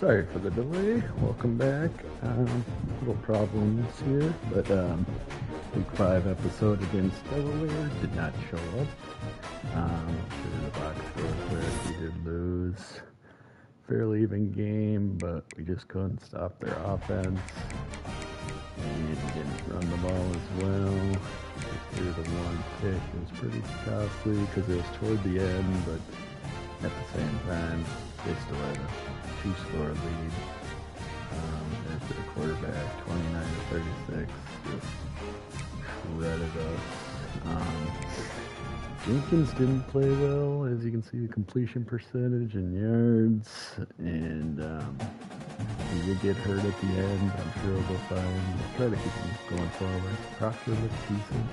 Sorry for the delay. Welcome back. Little problems here, but week 5 episode against Delaware did not show up. Sure the box score there. We did lose. Fairly even game, but we just couldn't stop their offense. And didn't run the ball as well. They threw the one pick. It was pretty costly because it was toward the end, but at the same time, they still had a 2-score lead. After the quarterback, 29 to 36, just shredded us. Jenkins didn't play well, as you can see, the completion percentage and yards, and he did get hurt at the end. I'm sure he'll go fine. We'll try to keep him going forward. Proctor looks decent.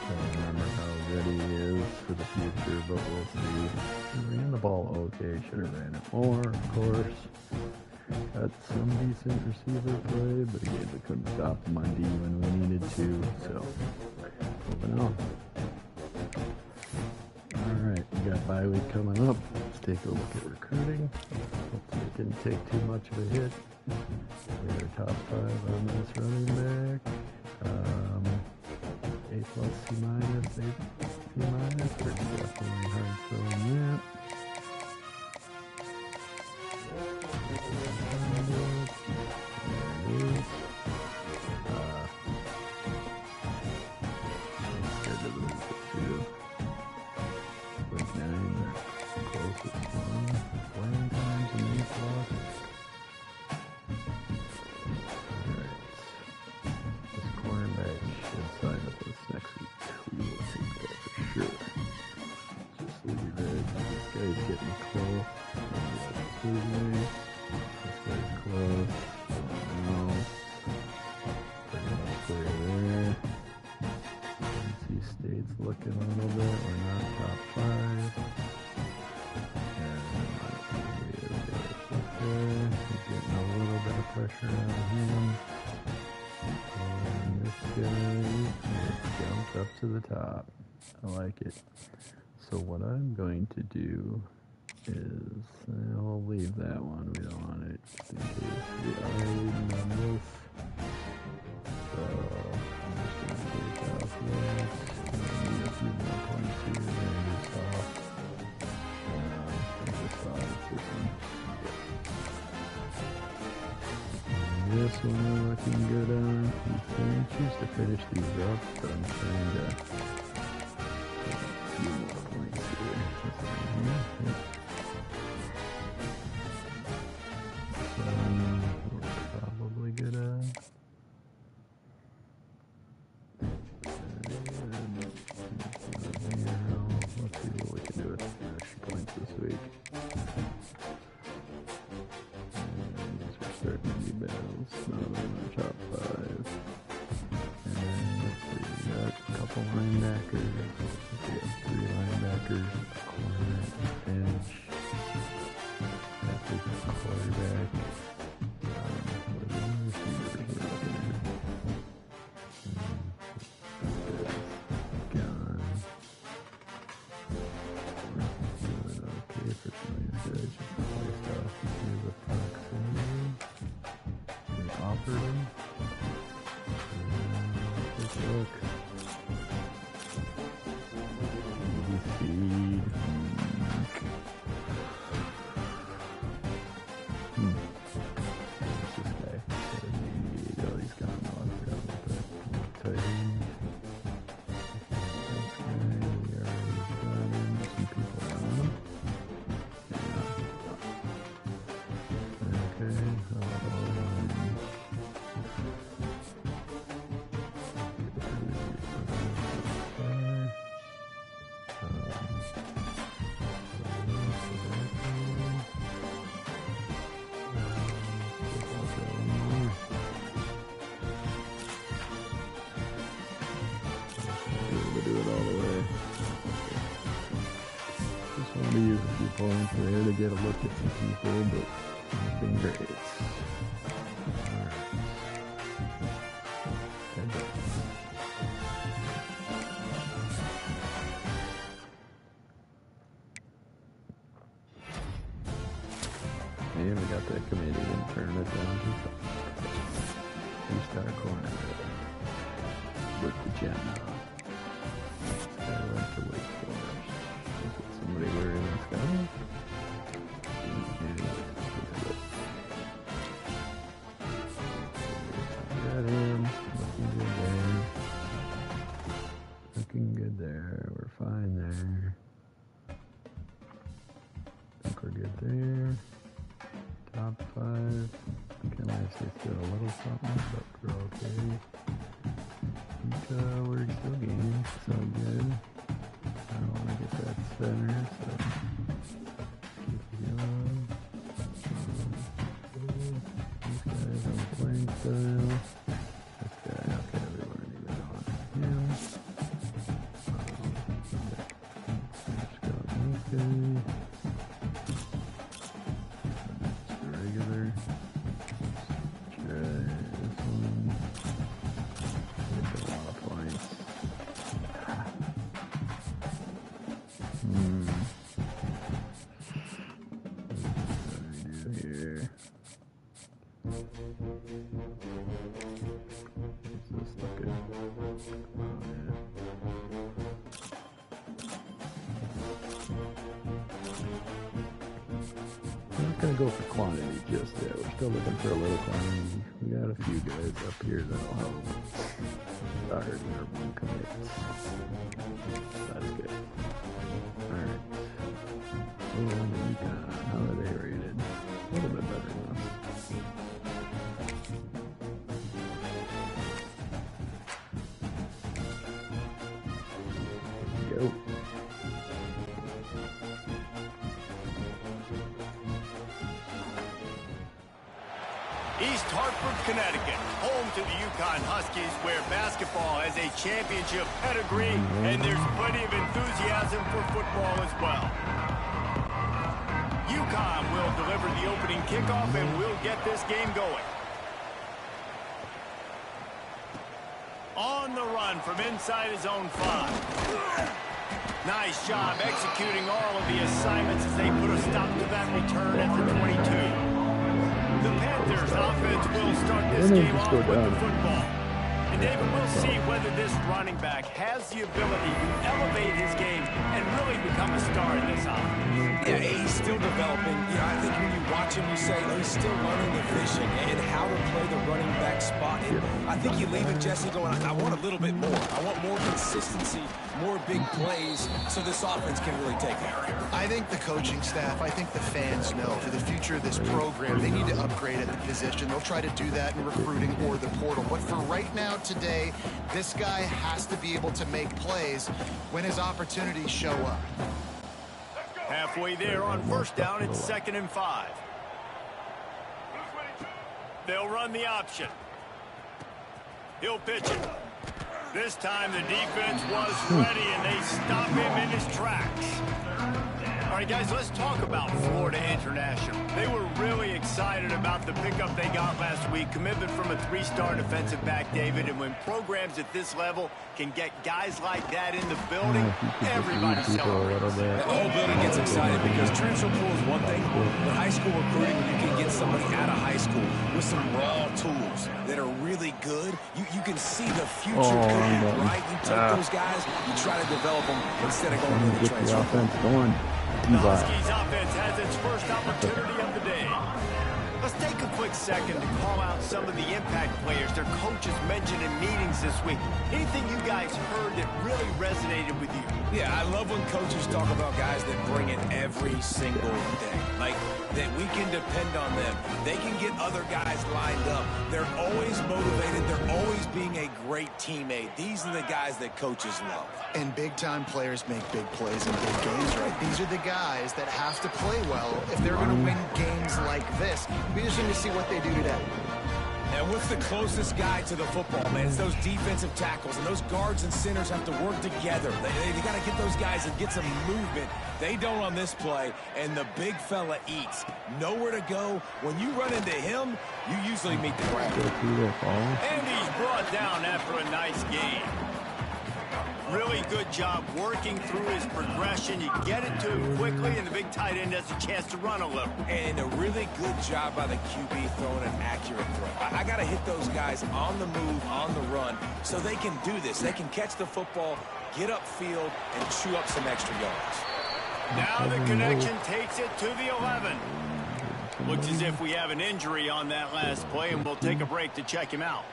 I don't remember how ready he is for the future, but we'll see. He ran the ball okay. Should have ran it more, of course. Got some decent receiver play, but again, we couldn't stop him on D when we needed to, so moving on. Alright, we got bye week coming up. Let's take a look at recruiting. Hopefully it didn't take too much of a hit. We are top 5 on this running back. A plus, C minus, A, C minus. We're definitely hard filling that. Looking a little bit, we're not top 5. And he's getting a little bit of pressure on him. And this guy jumped up to the top. I like it. So what I'm going to do is I'll leave that one. We don't want it just in case we are leaving on this. So I'm just going to take off this. Need a few more points here. And just off. I just saw it's this one. And this one we're looking good on. We can choose to finish these up, but I'm trying to get a few more points here. Yep. We're probably good on. Let's see what we can do with extra points this week. And these are starting to be battles. None of them are top 5. And let's see, we got a couple linebackers. We have 3 linebackers, a corner, edge. That's a quarterback. What are the receivers we're looking at? Use a few points there to get a look at some people, but nothing great. we got that committee and turn it down to 2-star corner. With the gem. I like to wait for us. Is it somebody wearing this stuff? Got him. Looking good there. Looking good there. We're fine there. I think we're good there. Top 5. Can I say still a little something, but we're okay. We're still gaining, so good. I don't want to get that center, so keep it going. These guys on playing style. This guy, okay, we weren't even on him. Let's go on this guy. Just regular. Try this one. Go for quantity just yet. We're still looking for a little quantity. We got a few guys up here that'll help start our one commits. That's good. Alright. Oh, UConn. How are they rated? A little bit better than us. Go. East Hartford, Connecticut, home to the UConn Huskies, where basketball has a championship pedigree, and there's plenty of enthusiasm for football as well. UConn will deliver the opening kickoff, and we'll get this game going. On the run from inside his own 5. Nice job executing all of the assignments as they put a stop to that return at the 22. The Panthers offense will start this game off with the football. And David, we'll see whether this running back has the ability to elevate his game and really become a star in this offense. Yeah, he's still developing. You know, I think when you watch him, you say, oh, he's still learning the vision and how to play the running back spot. And I think you leave it, Jesse, going, I want a little bit more. I want more consistency, more big plays, so this offense can really take it. I think the coaching staff, I think the fans know for the future of this program, they need to upgrade at the position. They'll try to do that in recruiting or the portal. But for right now, today, this guy has to be able to make plays when his opportunities show up. Halfway there on first down, it's 2nd and 5. They'll run the option. He'll pitch it. This time the defense was ready, and they stop him in his tracks. All right, guys, let's talk about Florida International. They were really excited about the pickup they got last week. Commitment from a 3-star defensive back, David. And when programs at this level can get guys like that in the building, everybody celebrates. The whole building gets excited because transfer pool is one thing, but high school recruiting, when you can get somebody out of high school with some raw tools that are really good, you can see the future coming, right? You take those guys, you try to develop them instead of going to the transfer pool. The Huskies offense has its first opportunity of the day. Let's take a quick second to call out some of the impact players their coaches mentioned in meetings this week. Anything you guys heard that really resonated with you? Yeah, I love when coaches talk about guys that bring it every single day. Like, that we can depend on them. They can get other guys lined up. They're always motivated. They're always being a great teammate. These are the guys that coaches love. And big-time players make big plays in big games, right? These are the guys that have to play well if they're going to win games like this. We just need to see what they do today. And what's the closest guy to the football, man? It's those defensive tackles, and those guards and centers have to work together. They got to get those guys and get some movement. They don't on this play, and the big fella eats. Nowhere to go. When you run into him, you usually meet the ground. And he's brought down after a nice game. Really good job working through his progression. You get it to him quickly, and the big tight end has a chance to run a little. And a really good job by the QB throwing an accurate throw. I got to hit those guys on the move, on the run, so they can do this. They can catch the football, get upfield, and chew up some extra yards. Now the connection takes it to the 11. Looks as if we have an injury on that last play, and we'll take a break to check him out.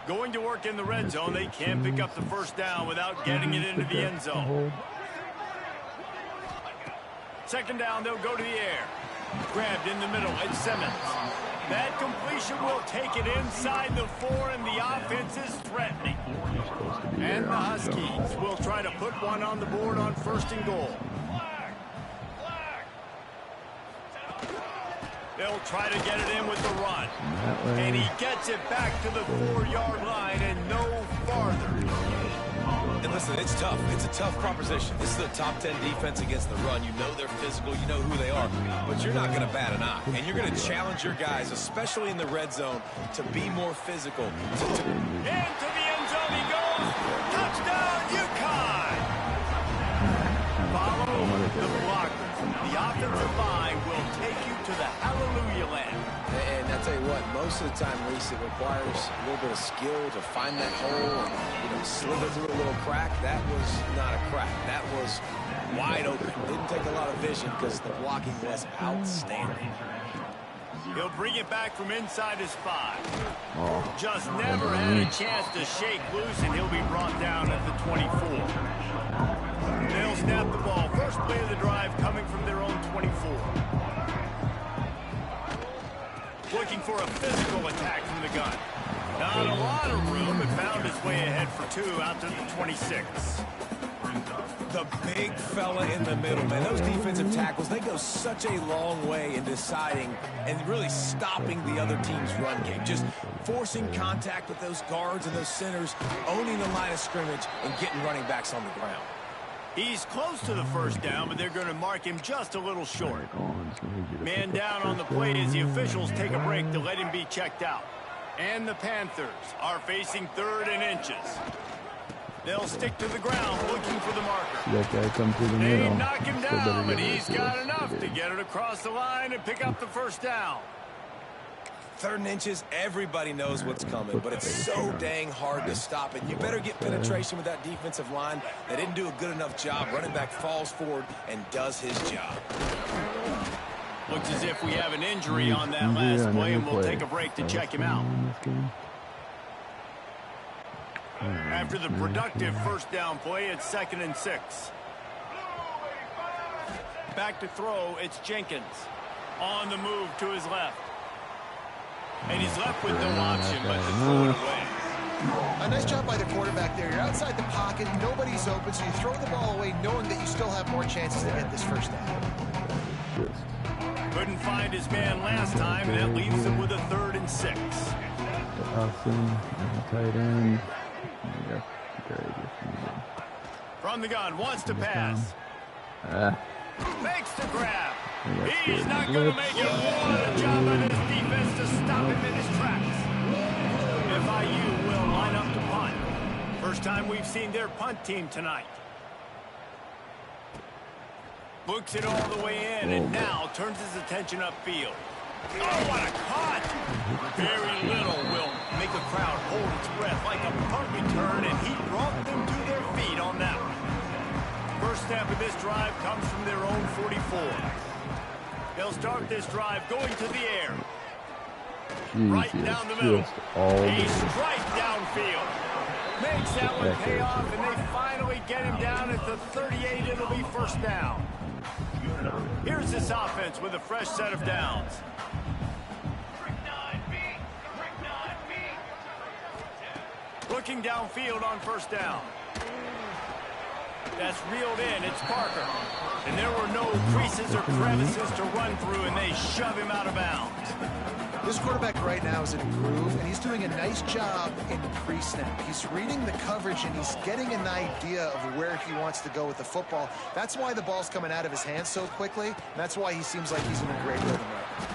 Going to work in the red zone. They can't pick up the first down without getting it into the end zone. Second down, they'll go to the air. Grabbed in the middle, it's Simmons. That completion will take it inside the 4, and the offense is threatening. And the Huskies will try to put one on the board on 1st and goal. They'll try to get it in with the run. And he gets it back to the 4-yard line and no farther. And listen, it's tough. It's a tough proposition. This is a top 10 defense against the run. You know they're physical. You know who they are. But you're not going to bat an eye. And you're going to challenge your guys, especially in the red zone, to be more physical. Into the end zone he goes. Touchdown, UConn! Follow the blocker. The offensive line will take you to the hallelujah land. And I tell you what, most of the time, Reese, it requires a little bit of skill to find that hole and, slip it through a little crack. That was not a crack. That was wide open. Didn't take a lot of vision because the blocking was outstanding. He'll bring it back from inside his 5. Just never had a chance to shake loose, and he'll be brought down at the 24. They'll snap the ball. First play of the drive coming from their own 24. Looking for a physical attack from the gun. Not a lot of room, but found his way ahead for 2 out to the 26. The big fella in the middle, man. Those defensive tackles, they go such a long way in deciding and really stopping the other team's run game. Just forcing contact with those guards and those centers, owning the line of scrimmage, and getting running backs on the ground. He's close to the first down, but they're going to mark him just a little short. Man down on the play as the officials take a break to let him be checked out. And the Panthers are facing 3rd and inches. They'll stick to the ground looking for the marker. That guy come through the middle. They knock him down, but he's got enough to get it across the line and pick up the first down. 3rd and inches, everybody knows what's coming, but it's so dang hard to stop it. You better get penetration with that defensive line. They didn't do a good enough job. Running back falls forward and does his job. Looks as if we have an injury on that last play, and we'll take a break to check him out. After the productive first down play, it's 2nd and 6. Back to throw, it's Jenkins. On the move to his left. And he's left with no option but to throw it away. A nice job by the quarterback there. You're outside the pocket, nobody's open, so you throw the ball away knowing that you still have more chances to get this first down. Couldn't find his man last time, and that leaves him with a 3rd and 6. Awesome. Tight end. From the gun, wants to pass. Makes the grab. He's not going to make it. What a job on his defense to stop him in his tracks. FIU will line up to punt. First time we've seen their punt team tonight. Books it all the way in, and now turns his attention upfield. Oh, what a cut! Very little will make a crowd hold its breath like a punt return, and he brought them to their feet on that one. First snap of this drive comes from their own 44. They'll start this drive going to the air. Right down the middle. A strike downfield. Makes that one pay off, and they finally get him down at the 38. It'll be first down. Here's this offense with a fresh set of downs. Looking downfield on first down. That's reeled in. It's Parker. And there were no creases or crevices to run through, and they shove him out of bounds. This quarterback right now is in a groove, and he's doing a nice job in pre-snap. He's reading the coverage, and he's getting an idea of where he wants to go with the football. That's why the ball's coming out of his hands so quickly, and that's why he seems like he's in a great rhythm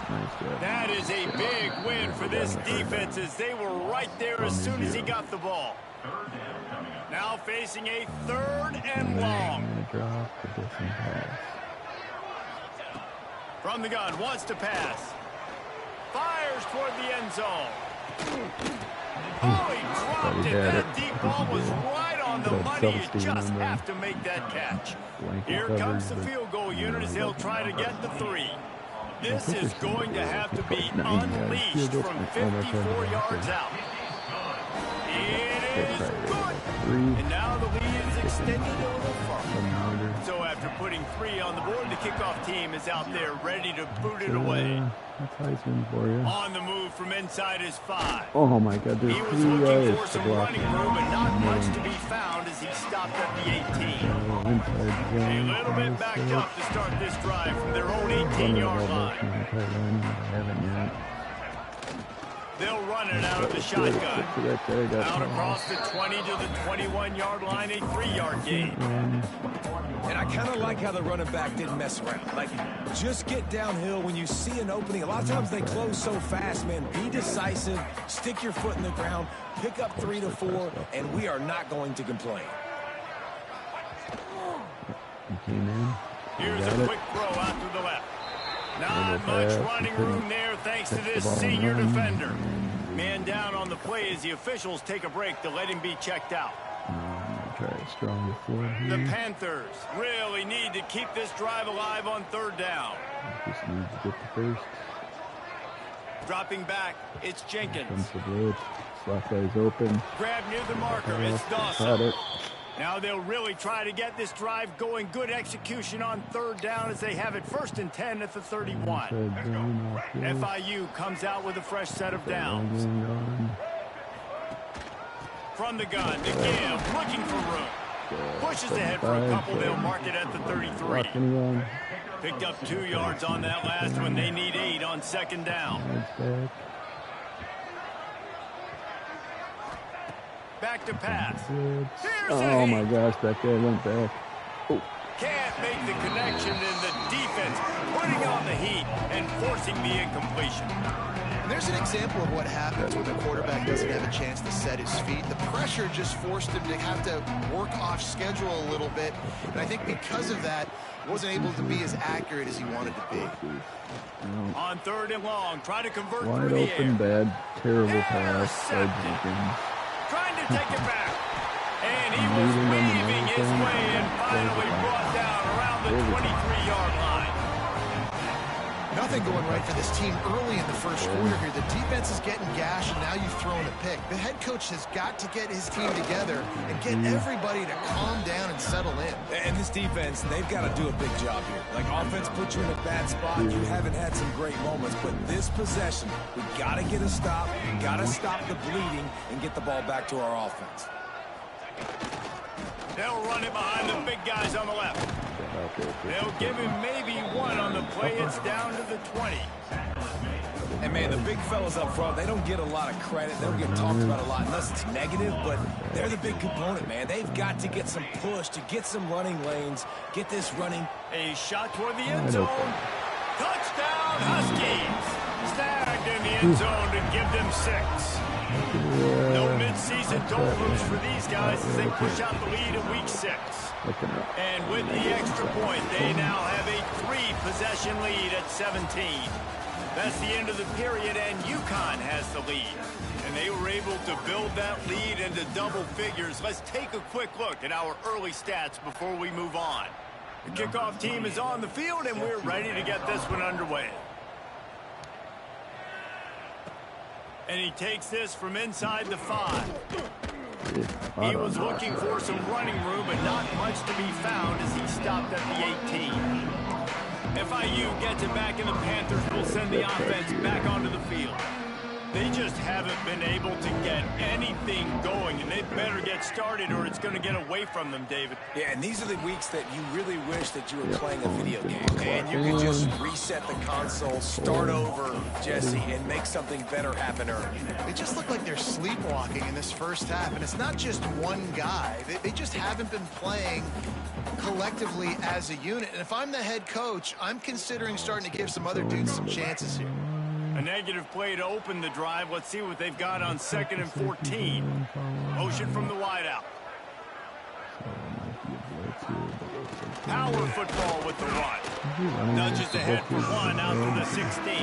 right now. That is a big win for this defense, as they were right there as soon as he got the ball. Now facing a 3rd and long. Drop to get some pass. From the gun, wants to pass. Fires toward the end zone. Oh, he dropped it. That deep ball was right on the money. You just have to make that catch. Here comes the field goal unit as they'll try to get the 3. This is going to have to be unleashed from 54 yards out. It is good. And now the lead is extended a little further. So after putting 3 on the board, the kickoff team is out there ready to boot it away. That's Heisman for you. On the move from inside his 5. Oh my God, there's He was 3 looking for yards to some block running him. room, but not much to be found as he stopped at the 18. A little bit backed up to start this drive from their own 18-yard line. They'll run it out of the shotgun. Out across the 20 to the 21-yard line, a 3-yard gain. And I kind of like how the running back didn't mess around. Like, just get downhill when you see an opening. A lot of times they close so fast, man. Be decisive, stick your foot in the ground, pick up 3 to 4, and we are not going to complain. Here's a quick throw out to the left. Not much running room there thanks to this senior defender. Man down on the play as the officials take a break to let him be checked out. The Panthers really need to keep this drive alive on 3rd down. Just need to get the first. Dropping back, it's Jenkins. Comes the blitz. Slot guy's open. Grab near the marker, it's Dawson. Now they'll really try to get this drive going. Good execution on 3rd down as they have it 1st and 10 at the 31. FIU comes out with a fresh set of downs. From the gun, McGill looking for room. Pushes ahead for a couple. They'll mark it at the 33. Picked up 2 yards on that last one. They need 8 on 2nd down. Back to pass. Oh my gosh, that guy went back. Oh. Can't make the connection, and the defense putting on the heat and forcing the incompletion. There's an example of what happens when the quarterback doesn't have a chance to set his feet. The pressure just forced him to have to work off schedule a little bit. And I think because of that, wasn't able to be as accurate as he wanted to be. On 3rd and long, try to convert Wide through the open, air. bad, terrible pass by Jenkins. Trying to take it back. And he was weaving his way and finally brought down around the 23-yard line. Nothing going right for this team early in the first quarter here. The defense is getting gashed, and now you've thrown a pick. The head coach has got to get his team together and get everybody to calm down and settle in. And this defense, they've got to do a big job here. Like, offense put you in a bad spot. You haven't had some great moments, but this possession, we got to get a stop. We got to stop the bleeding and get the ball back to our offense. They'll run it behind the big guys on the left. They'll give him maybe 1 on the play. It's down to the 20. And, man, the big fellas up front, they don't get a lot of credit. They don't get talked about a lot unless it's negative, but they're the big component, man. They've got to get some push to get some running lanes, get this running. A shot toward the end zone. Touchdown, Huskies. Snagged in the end zone to give them 6. No midseason don't lose for these guys as they push out the lead in week 6. And with the extra point, they now have a 3-possession lead at 17. That's the end of the period, and UConn has the lead. And they were able to build that lead into double figures. Let's take a quick look at our early stats before we move on. The kickoff team is on the field, and we're ready to get this one underway. And he takes this from inside the 5. He was looking for some running room, but not much to be found as he stopped at the 18. FIU gets it back, and the Panthers will send the offense back onto the field. They just haven't been able to get anything going, and they better get started or it's going to get away from them, David. Yeah, and these are the weeks that you really wish that you were playing a video game. And you can just reset the console, start over, Jesse, and make something better happen early. They just look like they're sleepwalking in this first half, and it's not just one guy. They just haven't been playing collectively as a unit. And if I'm the head coach, I'm considering starting to give some other dudes some chances here. A negative play to open the drive. Let's see what they've got on 2nd and 14. Motion from the wideout. power football with the run. Nudges ahead for 1 out to the 16.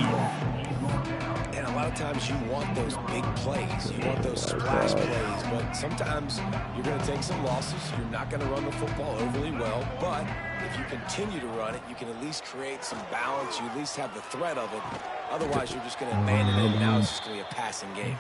And a lot of times you want those big plays. You want those splash plays. But sometimes you're going to take some losses. You're not going to run the football overly well. But if you continue to run it, you can at least create some balance. You at least have the threat of it. Otherwise, you're just going to abandon it, and now it's just going to be a passing game.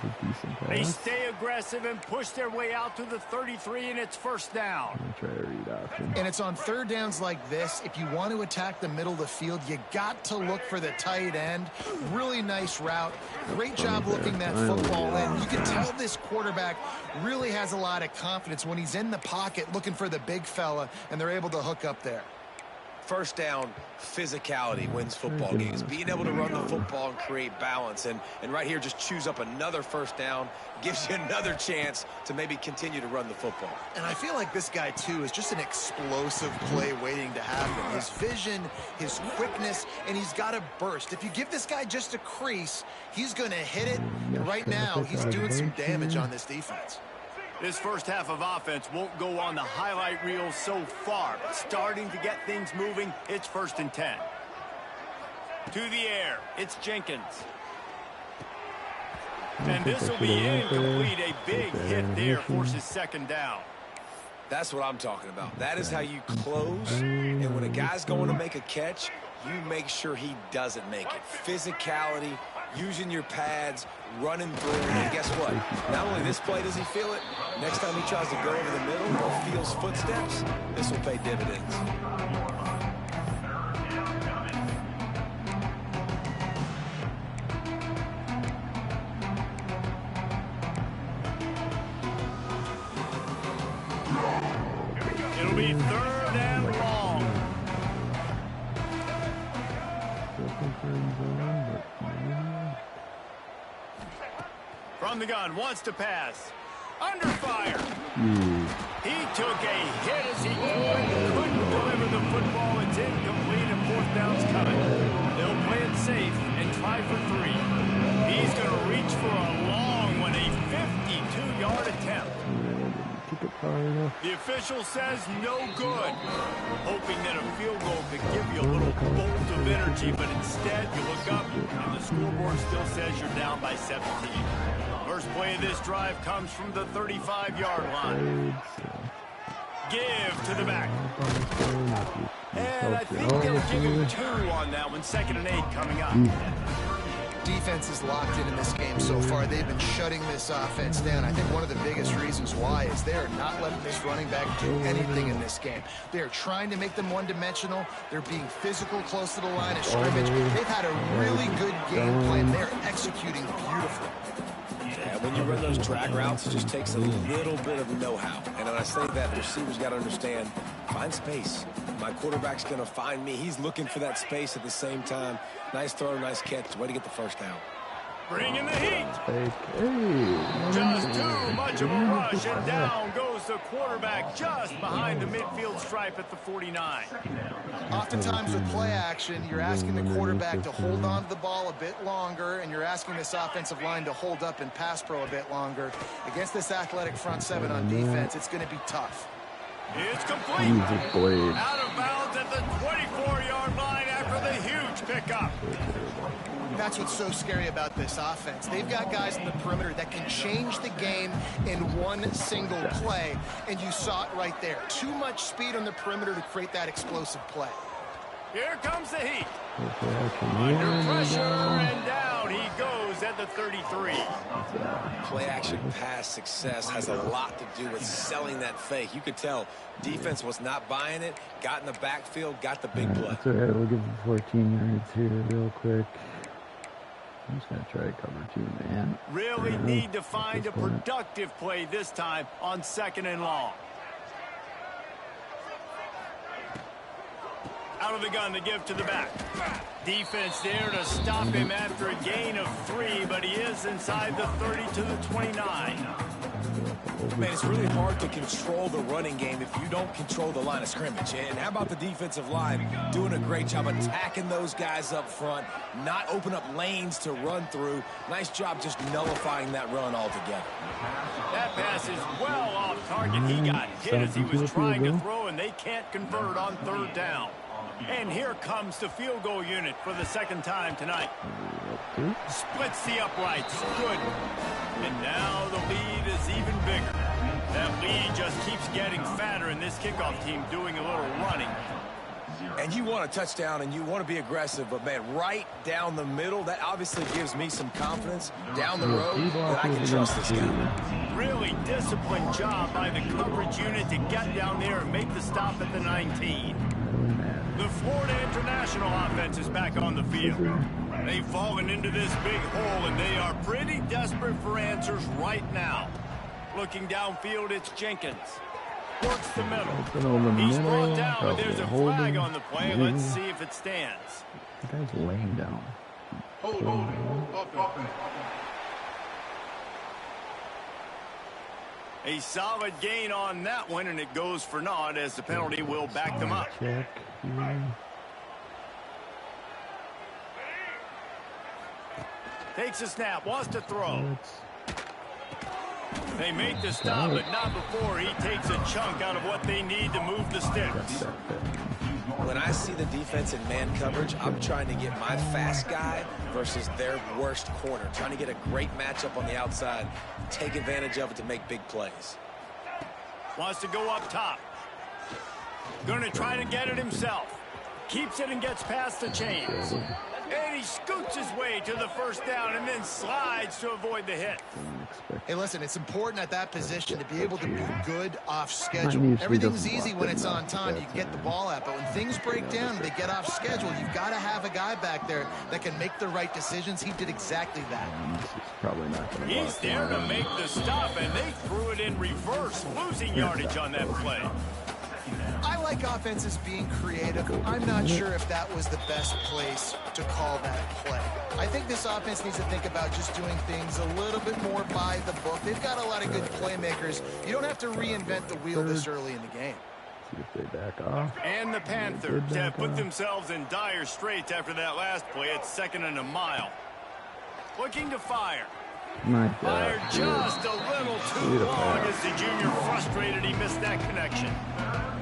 They stay aggressive and push their way out to the 33, and it's first down. Try to read option. And it's on third downs like this. If you want to attack the middle of the field, you got to look for the tight end. Really nice route. Great job looking that football in. You can tell this quarterback really has a lot of confidence when he's in the pocket looking for the big fella, and they're able to hook up there. First down, physicality wins football games. Being able to run the football and create balance. And right here, just choose up another first down. Gives you another chance to maybe continue to run the football. And I feel like this guy, too, is just an explosive play waiting to happen. His vision, his quickness, and he's got a burst. If you give this guy just a crease, he's going to hit it. And right now, he's doing some damage on this defense. This first half of offense won't go on the highlight reel so far, but starting to get things moving, it's 1st and 10. To the air, it's Jenkins. And this will be incomplete. A big hit there forces 2nd down. That's what I'm talking about. That is how you close. And when a guy's going to make a catch, you make sure he doesn't make it. Physicality, using your pads, running through. And guess what? Not only this play does he feel it, next time he tries to go over the middle or feels footsteps, this will pay dividends. It'll be 3rd and long. From the gun, wants to pass. Under fire. He took a hit as he couldn't deliver the football. It's incomplete and 4th down's coming. They'll play it safe and try for 3. He's going to reach for a long one, a 52-yard attempt. The official says no good. Hoping that a field goal could give you a little bolt of energy, but instead you look up and the scoreboard still says you're down by 17. First play of this drive comes from the 35-yard line. Give to the back. And I think they'll give him 2 on that one. 2nd and 8 coming up. Defense is locked in this game so far. They've been shutting this offense down. I think one of the biggest reasons why is they're not letting this running back do anything in this game. They're trying to make them one-dimensional. They're being physical close to the line of scrimmage. They've had a really good game plan. They're executing beautifully. Yeah, when you run those drag routes, it just takes a little bit of know-how. And when I say that, the receivers got to understand, find space. My quarterback's going to find me. He's looking for that space at the same time. Nice throw, nice catch. Way to get the first down. Bring in the heat. Just too much of a rush, and down goes the quarterback just behind the midfield stripe at the 49. Oftentimes with play action, you're asking the quarterback to hold on to the ball a bit longer, and you're asking this offensive line to hold up in pass pro a bit longer. Against this athletic front 7 on defense, it's going to be tough. It's complete. Out of bounds at the 24-yard line after the huge pickup. That's what's so scary about this offense. They've got guys in the perimeter that can change the game in one single play, and you saw it right there. Too much speed on the perimeter to create that explosive play. Here comes the heat. Under pressure, and down he goes at the 33. Play action pass success has a lot to do with selling that fake. You could tell defense was not buying it, got in the backfield, got the big play. That's all right. We'll give him 14 yards here real quick. I'm just going to try to cover 2, man. Really need to find a productive play this time on 2nd and long. Out of the gun to give to the back. Defense there to stop him after a gain of 3, but he is inside the 30 to the 29. Man, it's really hard to control the running game if you don't control the line of scrimmage. And how about the defensive line doing a great job attacking those guys up front, not open up lanes to run through. Nice job just nullifying that run altogether. That pass is well off target. He got hit as he was trying to throw, and they can't convert on third down. And here comes the field goal unit for the second time tonight. Splits the uprights. Good. And now the lead is even bigger. That lead just keeps getting fatter, and this kickoff team doing a little running. And you want a touchdown, and you want to be aggressive, but, man, right down the middle, that obviously gives me some confidence down the road that I can trust this guy. Really disciplined job by the coverage unit to get down there and make the stop at the 19. The Florida International offense is back on the field. They've fallen into this big hole, and they are pretty desperate for answers right now. Looking downfield, it's Jenkins. Works the middle. He's brought down, but there's a flag on the play. Let's see if it stands. The guy's laying down. A solid gain on that one, and it goes for naught as the penalty will back them up. Check. Takes a snap, wants to throw. They make the stop, but not before he takes a chunk out of what they need to move the sticks. When I see the defense in man coverage, I'm trying to get my fast guy versus their worst corner. Trying to get a great matchup on the outside, take advantage of it to make big plays. Wants to go up top. Going to try to get it himself. Keeps it and gets past the chains. And he scoots his way to the first down and then slides to avoid the hit. Hey, listen, it's important at that position to be able to be good off schedule. Everything's easy when it's on time. You can get the ball out. But when things break down, they get off schedule. You've got to have a guy back there that can make the right decisions. He did exactly that. Probably not going to He's there to make the stop, and they threw it in reverse, losing yardage on that play. I like offenses being creative. I'm not sure if that was the best place to call that play. I think this offense needs to think about just doing things a little bit more by the book. They've got a lot of good playmakers. You don't have to reinvent the wheel this early in the game. See if they back off. And the Panthers have put themselves in dire straits after that last play. It's 2nd and a mile. Looking to fire. Fired just a little too long as the junior frustrated he missed that connection.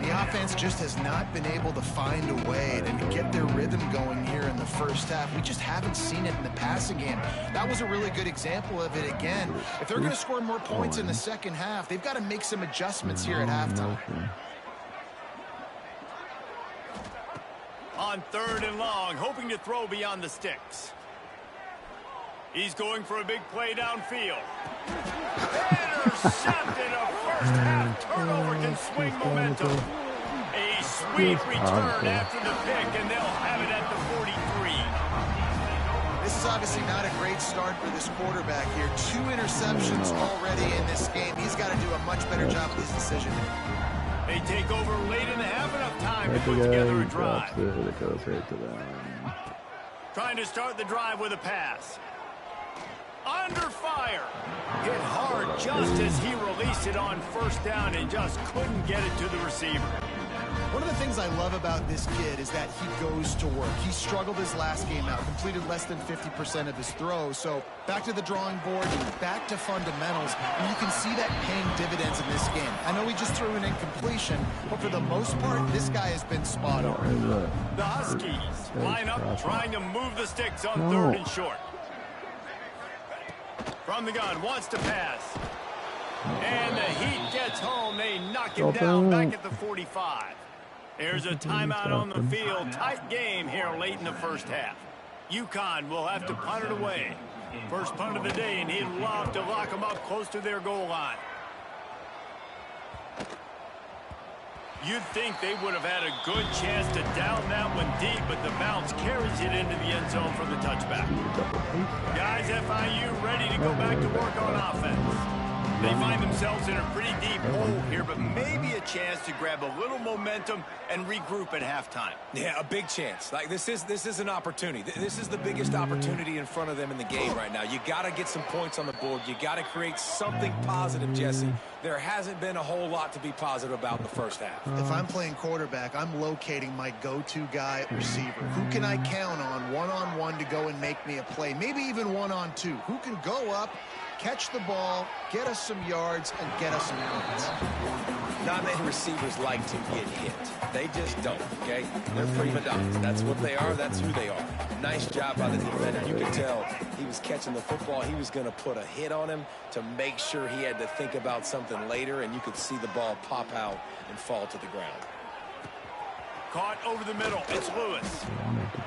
The offense just has not been able to find a way to get their rhythm going here in the first half. We just haven't seen it in the passing game. That was a really good example of it again. If they're going to score more points in the second half, they've got to make some adjustments here at halftime. On 3rd and long, hoping to throw beyond the sticks. He's going for a big play downfield. Intercepted. A first half turnover can swing momentum. A sweet return after the pick, and they'll have it at the 43. This is obviously not a great start for this quarterback here. 2 interceptions already in this game. He's got to do a much better job with his decision. They take over late in the half, enough time to put together a drive. It goes right to them. Trying to start the drive with a pass. Under fire. Hit hard just as he released it on first down and just couldn't get it to the receiver. One of the things I love about this kid is that he goes to work. He struggled his last game out, completed less than 50% of his throws. So back to the drawing board, back to fundamentals, and you can see that paying dividends in this game. I know he just threw an incompletion, but for the most part, this guy has been spot on. The Huskies line up trying to move the sticks on 3rd and short. From the gun, wants to pass. And the Heat gets home. They knock him down back at the 45. There's a timeout on the field. Tight game here late in the first half. UConn will have to punt it away. First punt of the day, and he'd love to lock them up close to their goal line. You'd think they would have had a good chance to down that one deep, but the bounce carries it into the end zone for the touchback. Guys, FIU ready to go back to work on offense. They find themselves in a pretty deep hole here, but maybe a chance to grab a little momentum and regroup at halftime. Yeah, a big chance. Like this is an opportunity. This is the biggest opportunity in front of them in the game right now. You got to get some points on the board. You got to create something positive, Jesse. There hasn't been a whole lot to be positive about in the first half. If I'm playing quarterback, I'm locating my go-to guy at receiver. Who can I count on one-on-one to go and make me a play? Maybe even one-on-two. Who can go up, catch the ball, get us some yards, and get us some points? Not many receivers like to get hit. They just don't, okay? They're prima donnas. That's what they are. That's who they are. Nice job by the defender. You could tell he was catching the football. He was going to put a hit on him to make sure he had to think about something later, and you could see the ball pop out and fall to the ground. Caught over the middle. It's Lewis.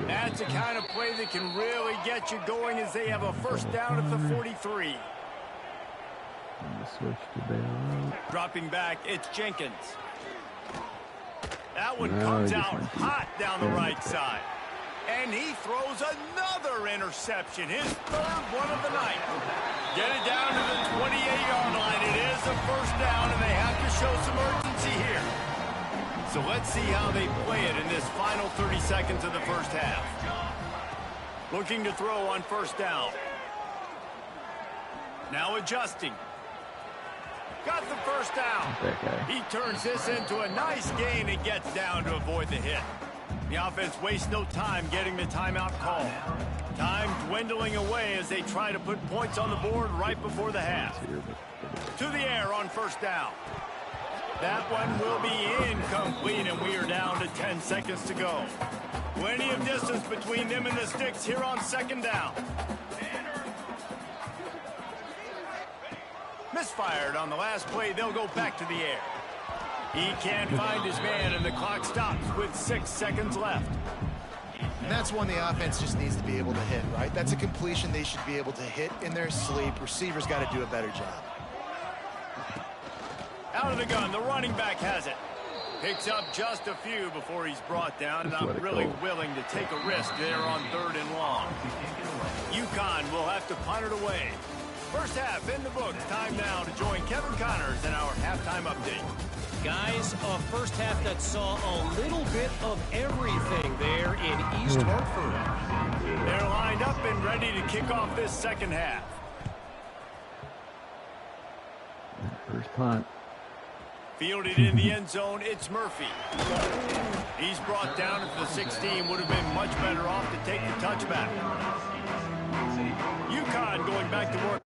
That's the kind of play that can really get you going as they have a first down at the 43. Switch to bail. Dropping back, it's Jenkins. That one comes out hot down the right side. And he throws another interception, his third one of the night. Get it down to the 28-yard line. It is a first down, and they have to show some urgency here. So let's see how they play it in this final 30 seconds of the first half. Looking to throw on first down. Now adjusting. Got the first down. He turns this into a nice gain and gets down to avoid the hit. The offense wastes no time getting the timeout call. Time dwindling away as they try to put points on the board right before the half. To the air on first down. That one will be incomplete, and we are down to 10 seconds to go. Plenty of distance between them and the sticks here on second down. Misfired on the last play. They'll go back to the air. He can't find his man, and the clock stops with 6 seconds left. And that's one the offense just needs to be able to hit, right? That's a completion they should be able to hit in their sleep. Receivers got to do a better job. Out of the gun, the running back has it. Picks up just a few before he's brought down. Not really willing to take a risk there on 3rd and long. UConn will have to punt it away. First half in the books. Time now to join Kevin Connors in our halftime update. Guys, a first half that saw a little bit of everything there in East Hartford. They're lined up and ready to kick off this second half. First punt. Fielded in the end zone, it's Murphy. He's brought down at the 16. Would have been much better off to take the touchback. UConn going back to work.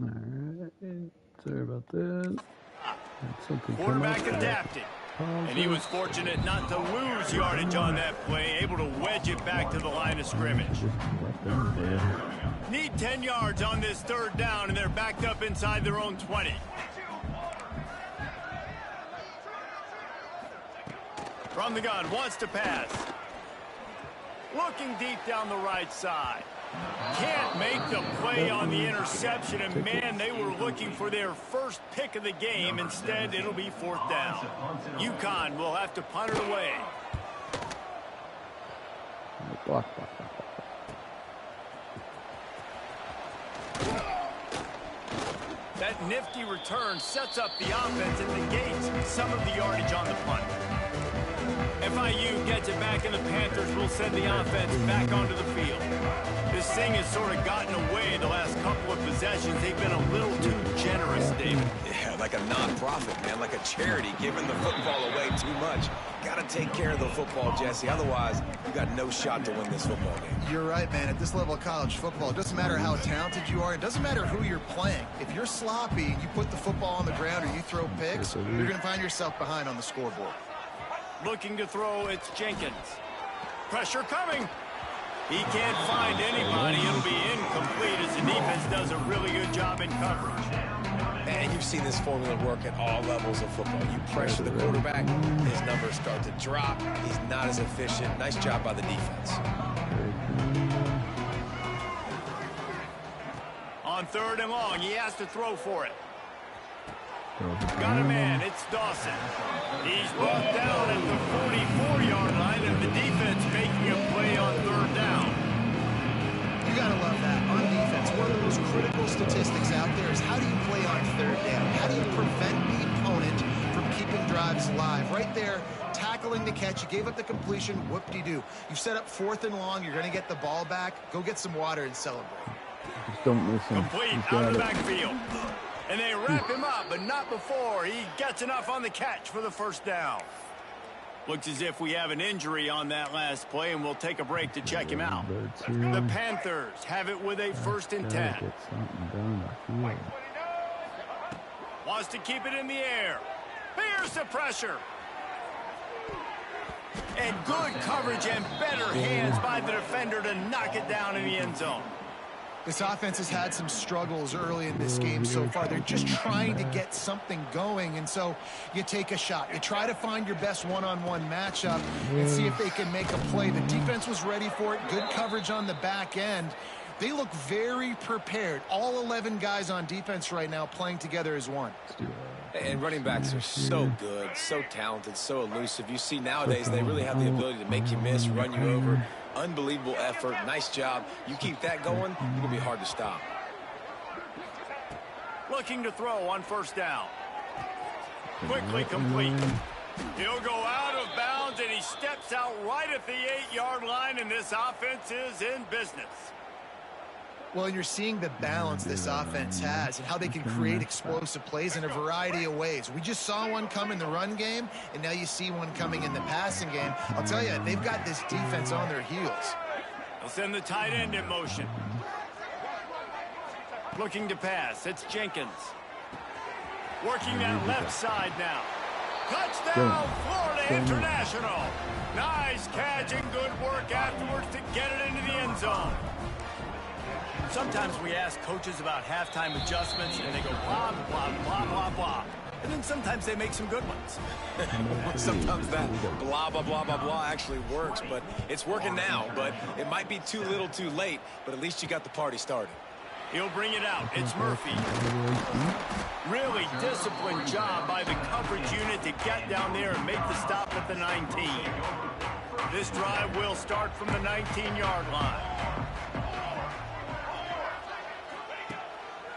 Alright, sorry about that. Quarterback adapted. And he was fortunate not to lose yardage on that play, able to wedge it back to the line of scrimmage. Need 10 yards on this third down, and they're backed up inside their own 20. From the gun, wants to pass. Looking deep down the right side. Can't make the play on the interception, and man, they were looking for their first pick of the game. Instead, it'll be fourth down. UConn will have to punt it away. That nifty return sets up the offense and negates some of the yardage on the punt. FIU gets it back, and the Panthers will send the offense back onto the field. This thing has sort of gotten away the last couple of possessions. They've been a little too generous, David. Yeah, like a non-profit, man, like a charity, giving the football away too much. Got to take care of the football, Jesse. Otherwise, you got no shot to win this football game. You're right, man. At this level of college football, it doesn't matter how talented you are. It doesn't matter who you're playing. If you're sloppy and you put the football on the ground or you throw picks, you're going to find yourself behind on the scoreboard. Looking to throw, it's Jenkins. Pressure coming. He can't find anybody. It'll be incomplete as the defense does a really good job in coverage. And you've seen this formula work at all levels of football. You pressure the quarterback, his numbers start to drop. He's not as efficient. Nice job by the defense. On third and long, he has to throw for it. Got a man, it's Dawson. He's brought down at the 44-yard line, and the defense making a play on third down. You gotta love that. On defense, one of the most critical statistics out there is how do you play on third down? How do you prevent the opponent from keeping drives alive? Right there, tackling the catch. You gave up the completion, whoop-de-doo. You've set up fourth and long. You're gonna get the ball back. Go get some water and celebrate. Just don't miss him. Complete out of the backfield. And they wrap him up, but not before he gets enough on the catch for the first down. Looks as if we have an injury on that last play, and we'll take a break to check him out. The Panthers have it with a 1st and 10. Wants to keep it in the air. Here's the pressure. And good coverage and better hands by the defender to knock it down in the end zone. This offense has had some struggles early in this game so far. They're just trying to get something going, and so you take a shot. You try to find your best one-on-one matchup and see if they can make a play. The defense was ready for it. Good coverage on the back end. They look very prepared. All 11 guys on defense right now playing together as one. And running backs are so good, so talented, so elusive. You see nowadays they really have the ability to make you miss, run you over. Unbelievable effort. Nice job. You keep that going, it'll be hard to stop. Looking to throw on first down. Quickly complete. He'll go out of bounds, and he steps out right at the 8-yard line, and this offense is in business. Well, and you're seeing the balance this offense has and how they can create explosive plays in a variety of ways. We just saw one come in the run game, and now you see one coming in the passing game. I'll tell you, they've got this defense on their heels. They'll send the tight end in motion. Looking to pass. It's Jenkins. Working that left side now. Touchdown, Florida International. Nice catch and good work afterwards to get it into the end zone. Sometimes we ask coaches about halftime adjustments, and they go blah, blah, blah, blah, blah. And then sometimes they make some good ones. Sometimes that blah, blah, blah, blah, blah actually works, but it's working now. But it might be too little too late, but at least you got the party started. He'll bring it out. It's Murphy. Really disciplined job by the coverage unit to get down there and make the stop at the 19. This drive will start from the 19-yard line.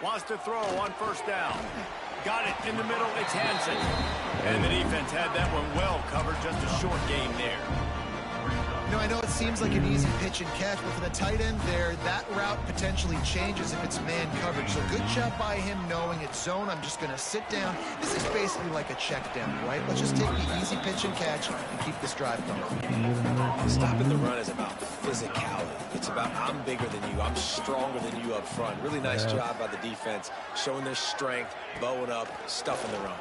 Wants to throw on first down. Got it in the middle. It's Hansen. And the defense had that one well covered. Just a short game there. You know, I know it seems like an easy pitch and catch, but for the tight end there, that route potentially changes if it's man coverage. So good job by him knowing it's zone. I'm just going to sit down. This is basically like a check down, right? Let's just take the easy pitch and catch and keep this drive going. Stopping the run is about physicality. It's about I'm bigger than you. I'm stronger than you up front. Really nice job by the defense, showing their strength, bowing up, stuffing the run.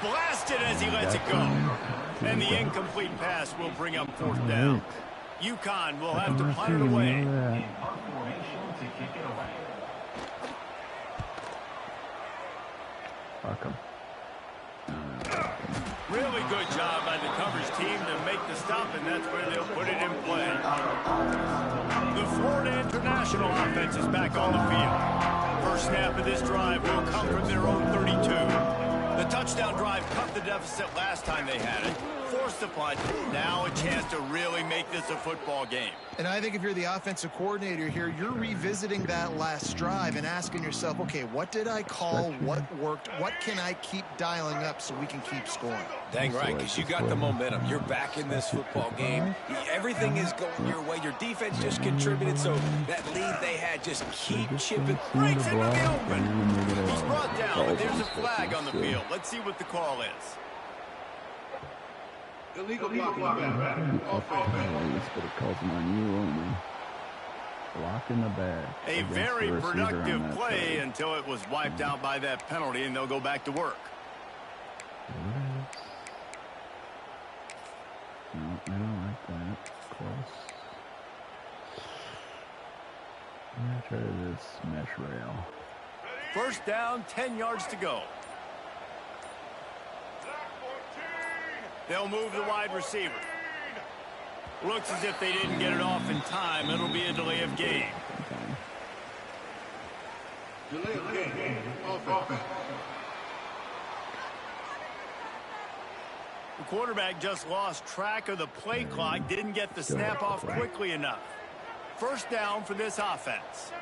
Blasted as he lets it go. And the incomplete pass will bring up 4th down. UConn will have to punt it away. Welcome. Really good job by the coverage team to make the stop, and that's where they'll put it in play. The Florida International offense is back on the field. First snap of this drive will come from their own 32. The touchdown drive cut the deficit last time they had it, forced the punt. Now a chance to really make this a football game. And I think if you're the offensive coordinator here, you're revisiting that last drive and asking yourself, okay, what did I call? What worked? What can I keep dialing up so we can keep scoring? Dang right, because you got the momentum. You're back in this football game. Everything is going your way. Your defense just contributed, so that lead they had, just keep chipping. Breaks into the open. He's brought down, but there's a flag on the field. Let's see what the call is. Illegal blocking back. But it calls him on you only. Block in the back. A very productive play until it was wiped out by that penalty, and they'll go back to work. No, like that. Close. I'm going to try this mesh rail. First down, 10 yards to go. They'll move the wide receiver. Looks as if they didn't get it off in time. It'll be a delay of game. Delay of game. Offense. The quarterback just lost track of the play clock, didn't get the snap off quickly enough. First down for this offense.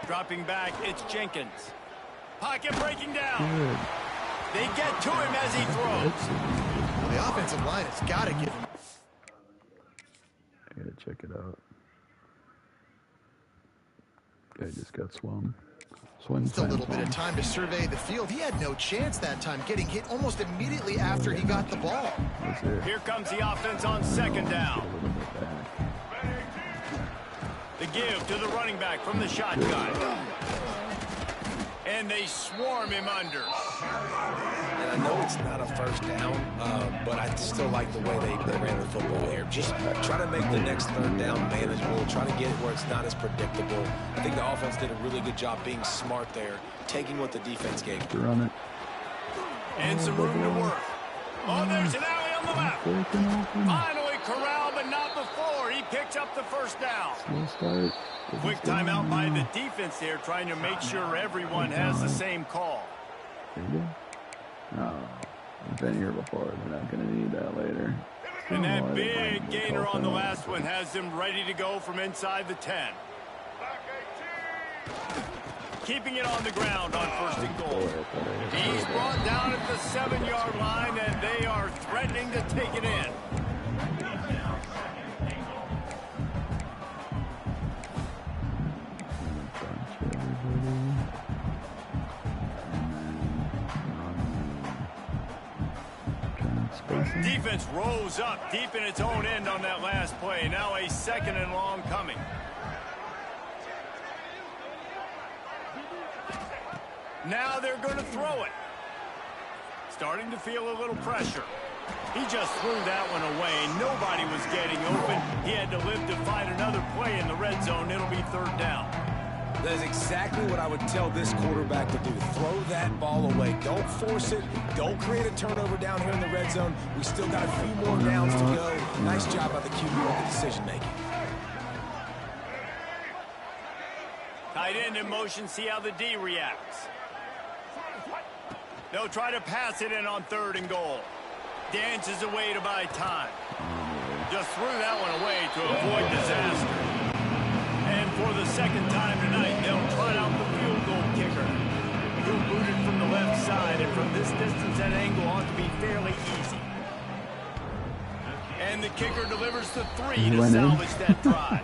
Dropping back, it's Jenkins. Pocket breaking down. Good. They get to him as he throws. Well, the offensive line has got to give him. I gotta check it out. Guy just got swung. Just a little bit of time to survey the field. He had no chance that time, getting hit almost immediately after he got the ball. That's it. Here comes the offense on second down. A little bit back. The give to the running back from the shotgun. And they swarm him under. And I know it's not a first down, but I still like the way they ran the football here. Just try to make the next third down manageable. Try to get it where it's not as predictable. I think the offense did a really good job being smart there, taking what the defense gave. Run it. And some room to work. Oh, there's an alley on the left. Finally corralled, but not before. He picks up the first down. Slow start. Quick timeout by the defense there, trying to make sure everyone has the same call. There you go. Oh, I've been here before. They're not going to need that later. And that big gainer on the last one has them ready to go from inside the 10. Keeping it on the ground on first and goal. He's brought down at the 7-yard line, and they are threatening to take it in. Defense rose up deep in its own end on that last play. Now a second and long coming. Now they're going to throw it. Starting to feel a little pressure. He just threw that one away. Nobody was getting open. He had to live to find another play in the red zone. It'll be third down. That is exactly what I would tell this quarterback to do. Throw that ball away. Don't force it. Don't create a turnover down here in the red zone. We still got a few more downs to go. Nice job by the QB with the decision-making. Tight end in motion. See how the D reacts. They'll try to pass it in on third and goal. Dances away to buy time. Just threw that one away to avoid disaster. And for the second time tonight, they'll trot out the field goal kicker. He'll boot it from the left side, and from this distance, that angle ought to be fairly easy. And the kicker delivers the 3 to salvage that drive.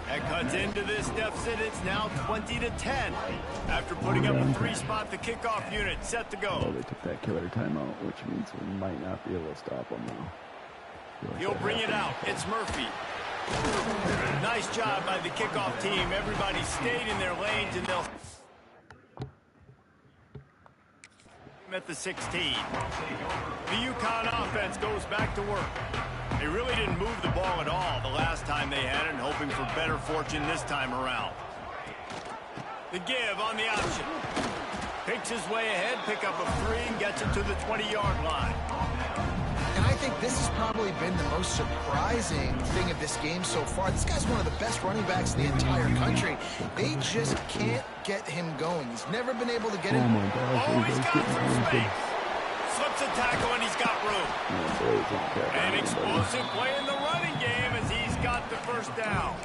That cuts into this deficit. It's now 20-10. After putting up a 3-spot, the kickoff unit set to go. Oh, they took that killer timeout, which means we might not be able to stop them now. He'll bring it out. It's Murphy. Nice job by the kickoff team. Everybody stayed in their lanes, and they'll at the 16. The UConn offense goes back to work. They really didn't move the ball at all the last time they had it, and hoping for better fortune this time around. The give on the option. Picks his way ahead, pick up a 3, and gets it to the 20-yard line. And I think this has probably been the most surprising thing of this game so far. This guy's one of the best running backs in the entire country. They just can't get him going. He's never been able to get him. Oh my gosh. Oh, he's got some space. Slips a tackle, and he's got room. An explosive play in the running game as he's got the first down.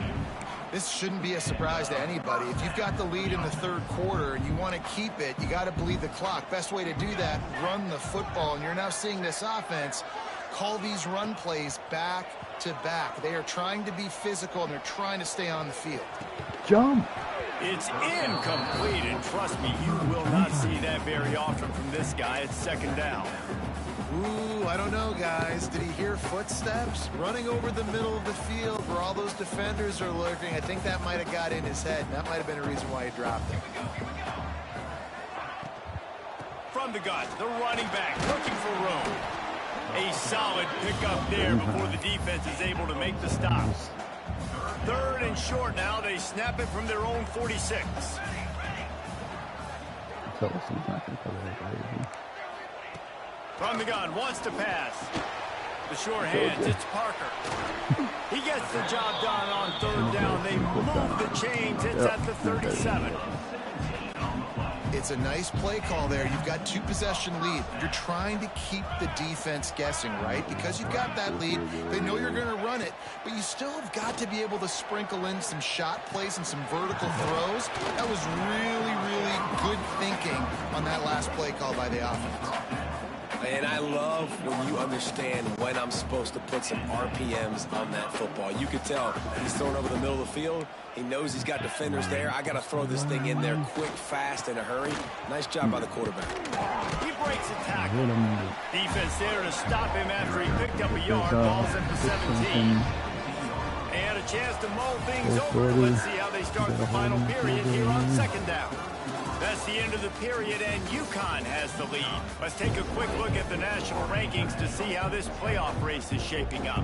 This shouldn't be a surprise to anybody. If you've got the lead in the third quarter and you want to keep it, you got to bleed the clock. Best way to do that, run the football. And you're now seeing this offense call these run plays back to back. They are trying to be physical, and they're trying to stay on the field. Jump. It's incomplete, and trust me, you will not see that very often from this guy. It's second down. Ooh, I don't know, guys. Did he hear footsteps running over the middle of the field where all those defenders are lurking? I think that might have got in his head. That might have been a reason why he dropped it. From the gun, the running back looking for room. A solid pickup there before the defense is able to make the stop. Third and short now. They snap it from their own 46. From the gun, wants to pass. The short hands, it's Parker. He gets the job done on third down. They move the chains. It's at the 37. It's a nice play call there. You've got 2-possession lead. You're trying to keep the defense guessing, right? Because you've got that lead. They know you're going to run it, but you still have got to be able to sprinkle in some shot plays and some vertical throws. That was really, really good thinking on that last play call by the offense. And I love when you understand when I'm supposed to put some RPMs on that football. You could tell he's throwing over the middle of the field. He knows he's got defenders there. I got to throw this thing in there quick, fast, in a hurry. Nice job by the quarterback. He breaks a tackle. Defense there to stop him after he picked up a yard. Ball's at the 17. And a chance to mull things over. Let's see how they start the final period here on second down. That's the end of the period, and UConn has the lead. Let's take a quick look at the national rankings to see how this playoff race is shaping up.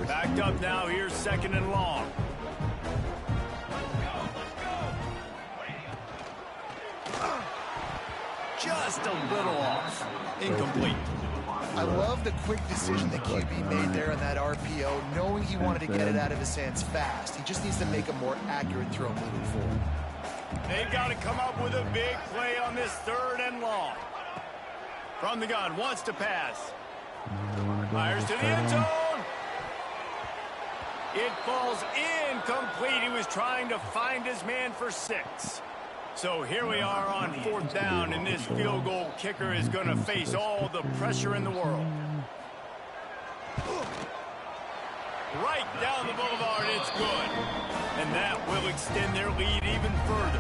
Backed up now, here's second and long. Just a little off. Incomplete. I love the quick decision that QB made there on that RPO, knowing he wanted to get it out of his hands fast. He just needs to make a more accurate throw moving forward. They've got to come up with a big play on this third and long. From the gun, wants to pass. Fires to the end zone. It falls incomplete. He was trying to find his man for 6. So here we are on fourth down, and this field goal kicker is going to face all the pressure in the world. Right down the boulevard, it's good. And that will extend their lead even further.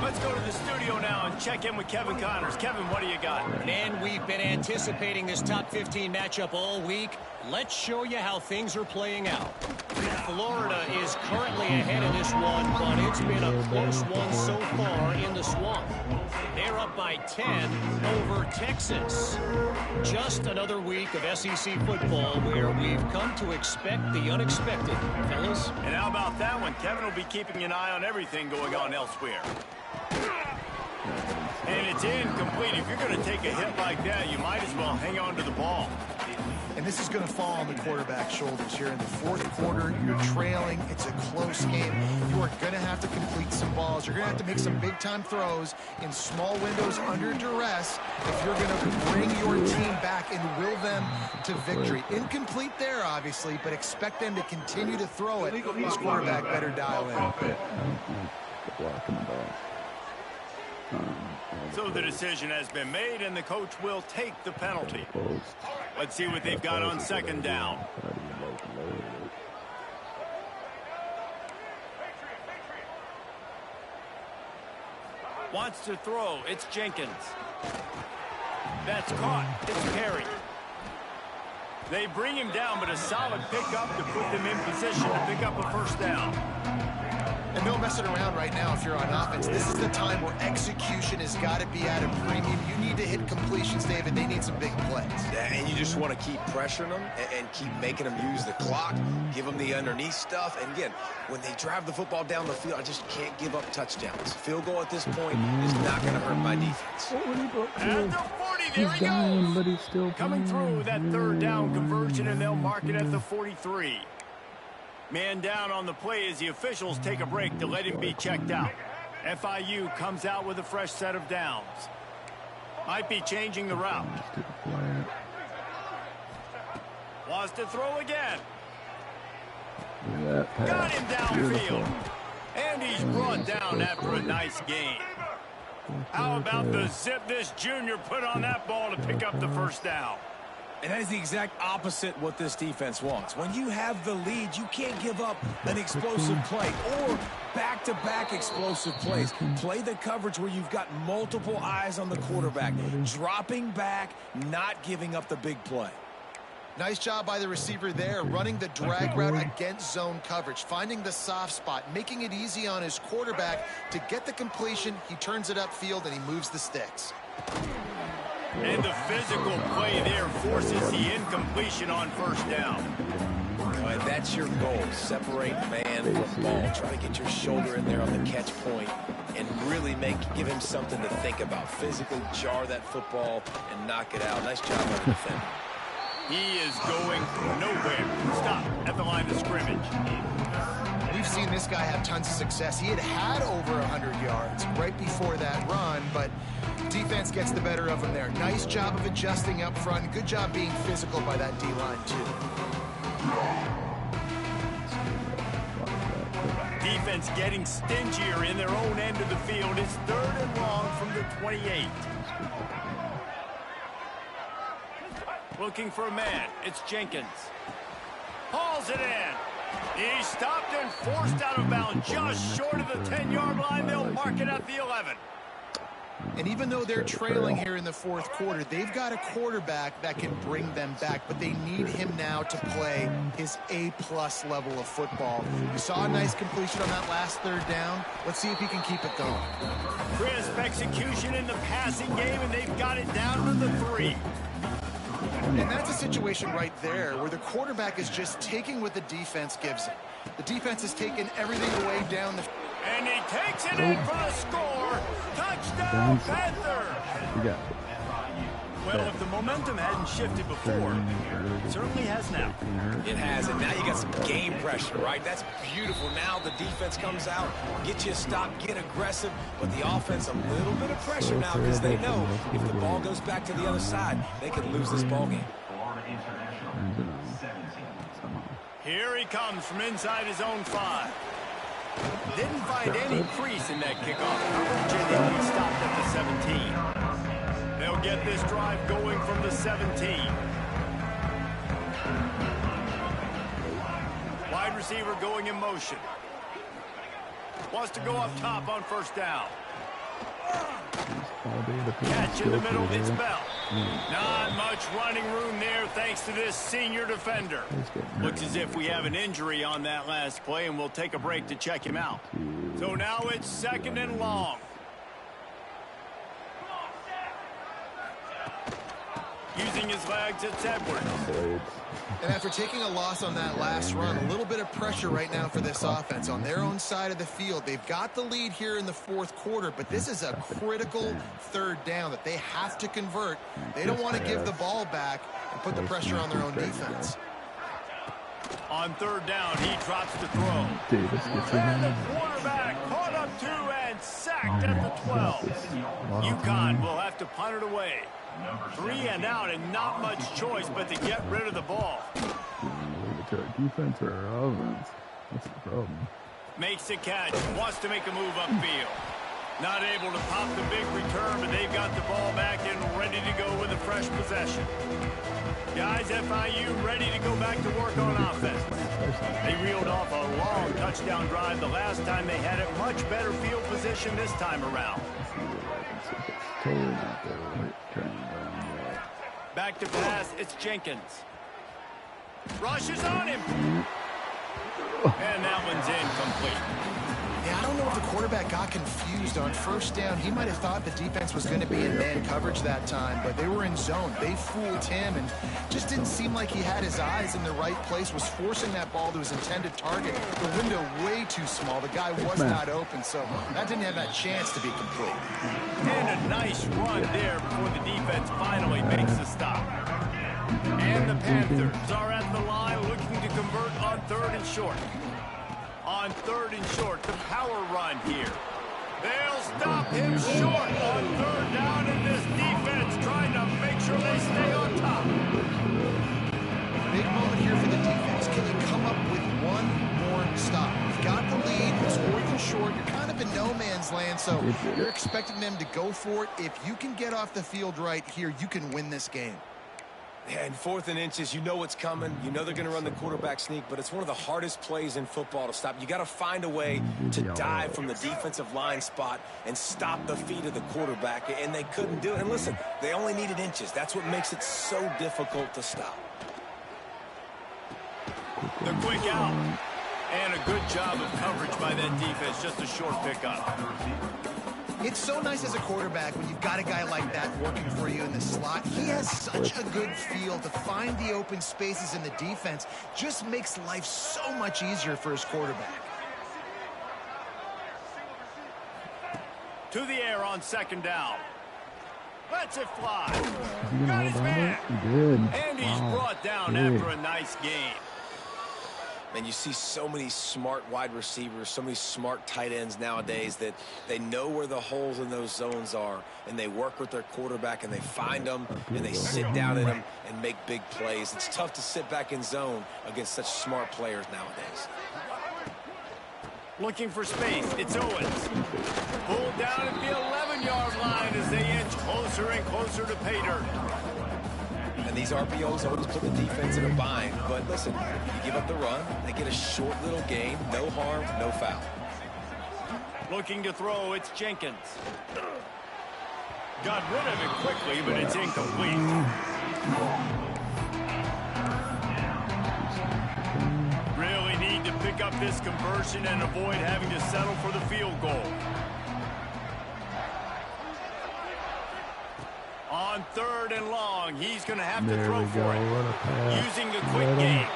Let's go to the studio now and check in with Kevin Connors. Kevin, what do you got? Man, we've been anticipating this top 15 matchup all week. Let's show you how things are playing out. Florida is currently ahead in this one, but it's been a close one so far in the Swamp. They're up by 10 over Texas. Just another week of SEC football where we've come to expect the unexpected, fellas. And how about that one? Kevin will be keeping an eye on everything going on elsewhere. And it's incomplete. If you're going to take a hit like that, you might as well hang on to the ball. And this is going to fall on the quarterback's shoulders here in the fourth quarter. You're trailing. It's a close game. You are going to have to complete some balls. You're going to have to make some big-time throws in small windows under duress if you're going to bring your team back and will them to victory. Incomplete there, obviously, but expect them to continue to throw it. This quarterback better dial in. blocking the ball. So the decision has been made, and the coach will take the penalty. Post. Let's see what they've got on second down. Wants to throw. It's Jenkins. That's caught. It's Perry. They bring him down, but a solid pickup to put them in position to pick up a first down. And no messing around right now if you're on offense. This is the time where execution has got to be at a premium. You need to hit completions, David. They need some big plays. And you just want to keep pressuring them and keep making them use the clock, give them the underneath stuff. And again, when they drive the football down the field, I just can't give up touchdowns. Field goal at this point is not going to hurt my defense. At the 40, there he goes. But he's still Coming through that third down conversion, and they'll mark it at the 43. Man down on the play as the officials take a break to let him be checked out. FIU comes out with a fresh set of downs. Might be changing the route. Wants to throw again. Got him downfield. And he's brought down after a nice gain. How about the zip this junior put on that ball to pick up the first down? And that is the exact opposite what this defense wants. When you have the lead, you can't give up an explosive play or back-to-back explosive plays. Play the coverage where you've got multiple eyes on the quarterback, dropping back, not giving up the big play. Nice job by the receiver there, running the drag route against zone coverage, finding the soft spot, making it easy on his quarterback to get the completion. He turns it upfield, and he moves the sticks. And the physical play there forces the incompletion on first down. And that's your goal. Separate man from ball. Try to get your shoulder in there on the catch point and really give him something to think about. Physically jar that football and knock it out. Nice job on the defender. He is going nowhere. Stop at the line of scrimmage. We've seen this guy have tons of success. He had over 100 yards right before that run, but defense gets the better of him there. Nice job of adjusting up front. Good job being physical by that D-line, too. Defense getting stingier in their own end of the field. It's 3rd and long from the 28. Looking for a man. It's Jenkins. Hauls it in. He's stopped and forced out of bounds just short of the 10-yard line. They'll mark it at the 11. And even though they're trailing here in the fourth quarter, they've got a quarterback that can bring them back, but they need him now to play his A-plus level of football. We saw a nice completion on that last third down. Let's see if he can keep it going. Crisp execution in the passing game, and they've got it down to the 3. And that's a situation right there where the quarterback is just taking what the defense gives him. The defense has taken everything away down the... And he takes it in for the score. Touchdown, Panther. Well, if the momentum hadn't shifted before, it certainly has now. It has, and now you got some game pressure, right? That's beautiful. Now the defense comes out, get you a stop, get aggressive, but the offense a little bit of pressure now because they know if the ball goes back to the other side, they could lose this ball game. Here he comes from inside his own 5. Didn't find any crease in that kickoff coverage, and then he stopped at the 17. They'll get this drive going from the 17. Wide receiver going in motion. Wants to go up top on first down. Catch in the middle, it's Bell. Not much running room there thanks to this senior defender. Looks as if we have an injury on that last play, and we'll take a break to check him out. So now it's 2nd and long. Using his legs, it's Edwards. And after taking a loss on that last run, a little bit of pressure right now for this offense on their own side of the field. They've got the lead here in the fourth quarter, but this is a critical 3rd down that they have to convert. They don't want to give the ball back and put the pressure on their own defense. On 3rd down, he drops the throw. And the quarterback caught up 2 and sacked at the 12. UConn will have to punt it away. 3 and out, and not much choice but to get rid of the ball. Defense or offense? That's the problem. Makes the catch. Wants to make a move upfield. Not able to pop the big return, but they've got the ball back and ready to go with a fresh possession. Guys, FIU ready to go back to work on offense. They reeled off a long touchdown drive the last time they had it. Much better field position this time around. Back to pass, it's Jenkins. Rushes on him. And that one's incomplete. Yeah, I don't know if the quarterback got confused on first down. He might have thought the defense was going to be in man coverage that time, but they were in zone. They fooled him and just didn't seem like he had his eyes in the right place, was forcing that ball to his intended target. The window way too small. The guy was not open, so that didn't have that chance to be complete. And a nice run there before the defense finally makes the stop. And the Panthers are at the line looking to convert on 3rd and short. On 3rd and short, the power run here. They'll stop him short on 3rd down, and this defense trying to make sure they stay on top. Big moment here for the defense. Can you come up with one more stop? You've got the lead. It's 4th and short. You're kind of in no man's land, so you're expecting them to go for it. If you can get off the field right here, you can win this game. Yeah, in 4th and inches, you know what's coming. You know they're going to run the quarterback sneak, but it's one of the hardest plays in football to stop. You got to find a way to dive from the defensive line spot and stop the feet of the quarterback, and they couldn't do it. And listen, they only needed inches. That's what makes it so difficult to stop. The quick out. And a good job of coverage by that defense. Just a short pickup. It's so nice as a quarterback when you've got a guy like that working for you in the slot. He has such a good feel to find the open spaces in the defense. Just makes life so much easier for his quarterback. To the air on 2nd down. Lets it fly. Got his man. And he's brought down after a nice game. And you see so many smart wide receivers, so many smart tight ends nowadays that they know where the holes in those zones are, and they work with their quarterback, and they find them, and they sit down in them and make big plays. It's tough to sit back in zone against such smart players nowadays. Looking for space, it's Owens. Pulled down at the 11-yard line as they inch closer and closer to pay dirt. And these RPOs always put the defense in a bind. But listen, you give up the run, they get a short little gain, no harm, no foul. Looking to throw, it's Jenkins. Got rid of it quickly, but it's incomplete. Really need to pick up this conversion and avoid having to settle for the field goal. On 3rd and long, he's going to have to throw for it. Using the quick game.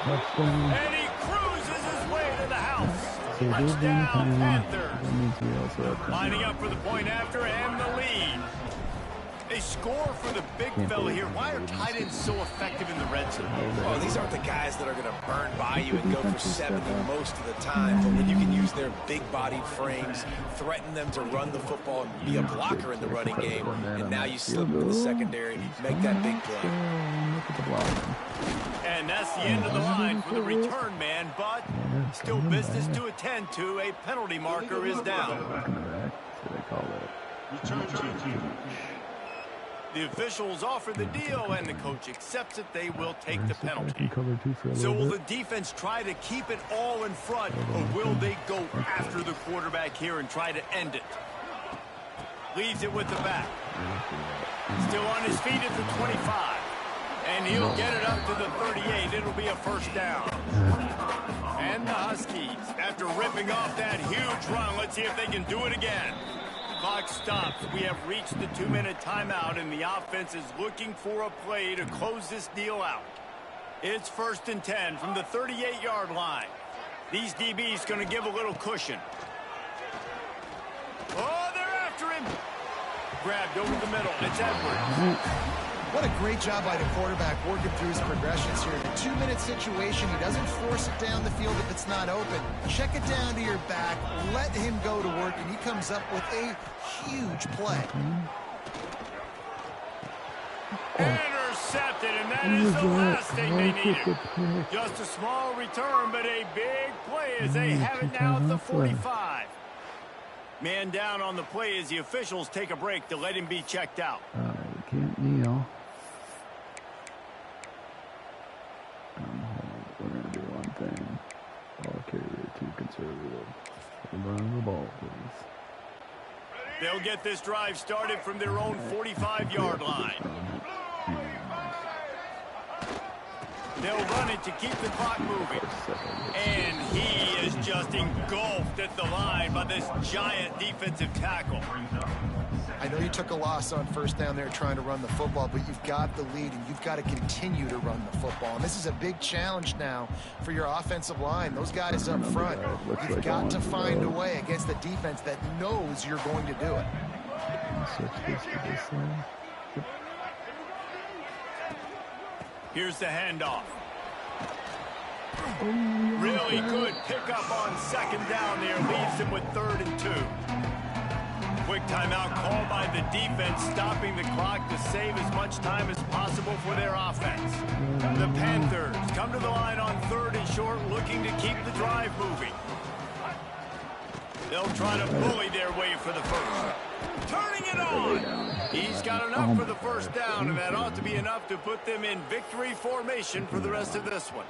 And he cruises his way to the house. Touchdown, Panthers. Lining up for the point after and the lead. They score for the big fella here. Why are tight ends so effective in the red zone? Well, these aren't the guys that are going to burn by you and go for 70 most of the time. But when you can use their big-bodied frames, threaten them to run the football and be a blocker in the running game, and now you slip into the secondary, make that big play. And that's the end of the line for the return man, but still business to attend to. A penalty marker is down. Return team. The officials offer the deal, and the coach accepts it. They will take the penalty. So will the defense try to keep it all in front, or will they go after the quarterback here and try to end it? Leaves it with the back. Still on his feet at the 25. And he'll get it up to the 38. It'll be a 1st down. And the Huskies, after ripping off that huge run, let's see if they can do it again. Clock stops. We have reached the 2-minute timeout, and the offense is looking for a play to close this deal out. It's 1st and 10 from the 38-yard line. These DBs going to give a little cushion. Oh, they're after him. Grabbed over the middle. It's Edwards. What a great job by the quarterback working through his progressions here. In a 2-minute situation, he doesn't force it down the field if it's not open. Check it down to your back, let him go to work, and he comes up with a huge play. Intercepted. intercepted, and that is the last thing they needed. Just a small return, but a big play as they have it now at the 45. Man down on the play as the officials take a break to let him be checked out. We can't kneel. We're going to do one thing. Ball carrier too conservative. Run the ball, please. They'll get this drive started from their own 45-yard line. They'll run it to keep the clock moving. And he is just engulfed at the line by this giant defensive tackle. I know you took a loss on first down there trying to run the football, but you've got the lead, and you've got to continue to run the football. And this is a big challenge now for your offensive line. Those guys up front, you've got to find a way against the defense that knows you're going to do it. Switch this to this side. Here's the handoff. Really good pickup on second down there. Leaves him with 3rd and 2. Quick timeout called by the defense, stopping the clock to save as much time as possible for their offense. The Panthers come to the line on 3rd and short, looking to keep the drive moving. They'll try to bully their way for the first. Turning it on. He's got enough for the first down, and that ought to be enough to put them in victory formation for the rest of this one.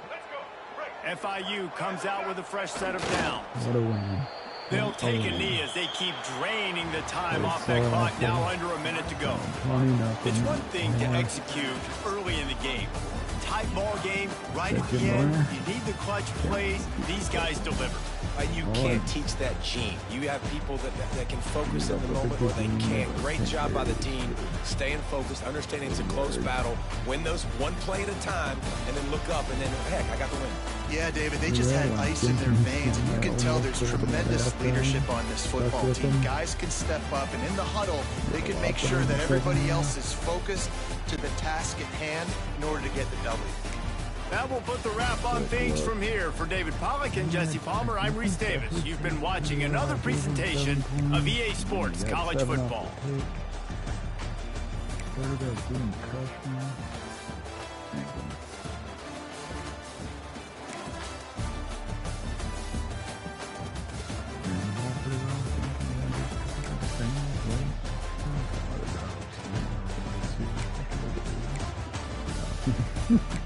FIU comes out with a fresh set of downs. What a win. They'll take a knee as they keep draining the time off that clock, now under a minute to go. It's one thing to execute early in the game. Tight ball game, right at the end. You need the clutch plays. These guys deliver. You can't teach that gene. You have people that can focus in the moment or they can't. Great job by the team, staying focused, understanding it's a close battle, win those one play at a time, and then look up, and then, heck, I got the win. Yeah, David, they just had ice in their veins, and you can tell there's tremendous leadership on this football team. Guys can step up, and in the huddle, they can make sure that everybody else is focused to the task at hand in order to get the W. That will put the wrap on things from here. For David Pollack and Jesse Palmer, I'm Reese Davis. You've been watching another presentation of EA Sports College Football. Ha